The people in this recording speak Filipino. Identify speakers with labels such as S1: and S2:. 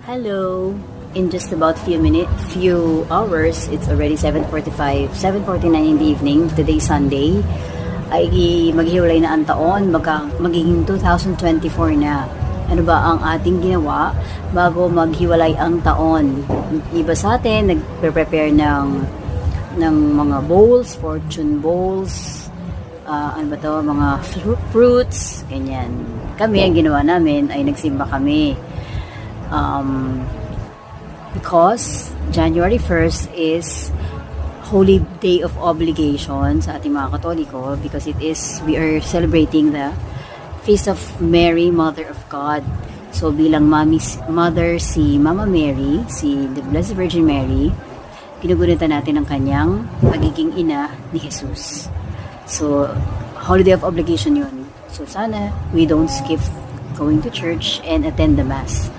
S1: Hello. In just about few hours, it's already 7:45, 7:49 in the evening. Today, Sunday, ay maghiwalay na ang taon, magiging 2024 na. Ano ba ang ating ginawa bago maghiwalay ang taon? Iba sa atin, nagpe-prepare ng mga bowls, fortune bowls, ano ba to, mga fruits, ganyan. Kami, ang ginawa namin ay nagsimba kami. Because January 1st is Holy Day of Obligation sa ating mga Katoliko, because we are celebrating the Feast of Mary, Mother of God. So bilang mother si Mama Mary, si the Blessed Virgin Mary, ginugunita natin ang kanyang pagiging ina ni Jesus. So Holiday of Obligation yun. So sana we don't skip going to church and attend the Mass.